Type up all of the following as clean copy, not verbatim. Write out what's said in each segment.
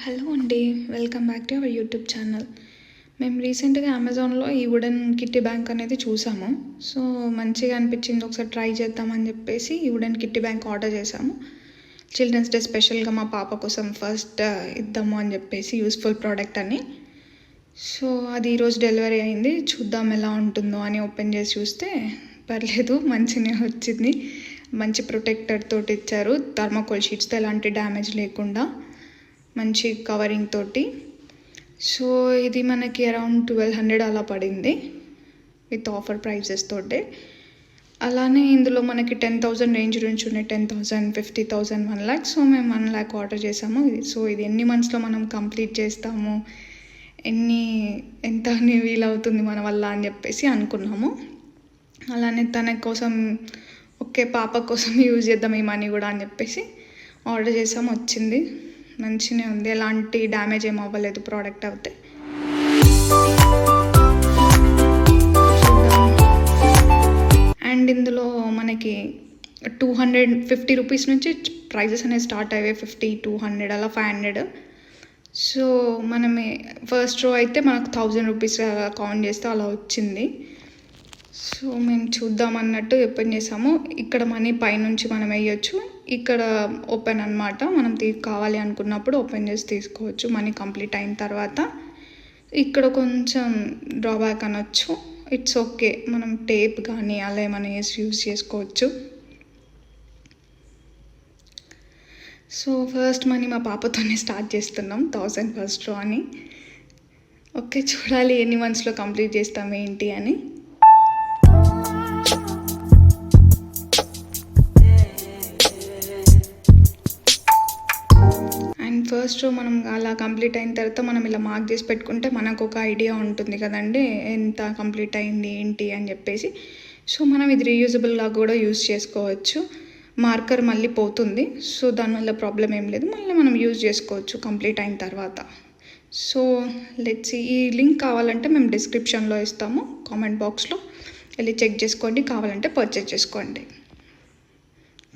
Hello అండి, welcome back to our YouTube channel. మేము రీసెంట్గా అమెజాన్లో ఈ వుడెన్ కిట్టి బ్యాంక్ అనేది చూసాము. సో మంచిగా అనిపించింది, ఒకసారి ట్రై చేద్దామని చెప్పేసి ఈ వుడెన్ కిట్టి బ్యాంక్ ఆర్డర్ చేసాము. చిల్డ్రన్స్ డే స్పెషల్గా మా పాప కోసం ఫస్ట్ ఇద్దాము అని చెప్పేసి, యూస్ఫుల్ ప్రోడక్ట్ అని. సో అది ఈరోజు డెలివరీ అయింది. చూద్దాం ఎలా ఉంటుందో అని ఓపెన్ చేసి చూస్తే పర్లేదు, మంచిగా వచ్చింది. మంచి ప్రొటెక్టర్ తోటి ఇచ్చారు, థర్మాకోల్ షీట్స్తో ఎలాంటి డ్యామేజ్ లేకుండా మంచి కవరింగ్ తోటి. సో ఇది మనకి అరౌండ్ 1200 అలా పడింది విత్ ఆఫర్ ప్రైజెస్ తోటి. అలానే ఇందులో మనకి 10,000 రేంజ్ నుంచి ఉన్నాయి, 10,000, 50,000, 1 lakh. సో మేము 1 lakh ఆర్డర్ చేసాము. సో ఇది ఎన్ని మంత్స్లో మనం కంప్లీట్ చేస్తాము, ఎంత వీలవుతుంది మన వల్ల అని చెప్పేసి అనుకున్నాము. అలానే తన కోసం పాప కోసం యూజ్ చేద్దాం ఈ మనీ కూడా అని చెప్పేసి ఆర్డర్ చేసాము. వచ్చింది, మంచిగానే ఉంది, ఎలాంటి డ్యామేజ్ ఏం అవ్వలేదు ప్రోడక్ట్ అయితే. అండ్ ఇందులో మనకి 250 రూపీస్ నుంచి ప్రైజెస్ అనేవి స్టార్ట్ అయ్యాయి. 50, 200 అలా 500. సో మనమే ఫస్ట్ రో అయితే మనకు 1000 రూపీస్ కౌంట్ చేస్తే అలా వచ్చింది. సో మేము చూద్దాం అన్నట్టు ఓపెన్ చేసాము. ఇక్కడ మనీ పైనుంచి మనం వేయచ్చు, ఇక్కడ ఓపెన్ అనమాట. మనం కావాలి అనుకున్నప్పుడు ఓపెన్ చేసి తీసుకోవచ్చు మనీ కంప్లీట్ అయిన తర్వాత. ఇక్కడ కొంచెం డ్రాబ్యాక్ అనొచ్చు, ఇట్స్ ఓకే. మనం టేప్ కానీ అలా ఏమైనా వేసి యూజ్ చేసుకోవచ్చు. సో ఫస్ట్ మనీ మా పాపతోనే స్టార్ట్ చేస్తున్నాం, 1000 ఫస్ట్ రో అని. ఓకే, చూడాలి ఎన్ని మంత్స్లో కంప్లీట్ చేస్తాం ఏంటి అని. ఫస్ట్ రో మనం అలా కంప్లీట్ అయిన తర్వాత మనం ఇలా మార్క్ చేసి పెట్టుకుంటే మనకు ఒక ఐడియా ఉంటుంది కదండి, ఎంత కంప్లీట్ అయింది ఏంటి అని చెప్పేసి. సో మనం ఇది రీయూజబుల్గా కూడా యూజ్ చేసుకోవచ్చు. మార్కర్ మళ్ళీ పోతుంది, సో దానివల్ల ప్రాబ్లం ఏం లేదు, మళ్ళీ మనం యూజ్ చేసుకోవచ్చు కంప్లీట్ అయిన తర్వాత. సో లెట్స్ ఈ లింక్ కావాలంటే మేము డిస్క్రిప్షన్లో ఇస్తాము, కామెంట్ బాక్స్లో వెళ్ళి చెక్ చేసుకోండి, కావాలంటే పర్చేజ్ చేసుకోండి.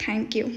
Thank you.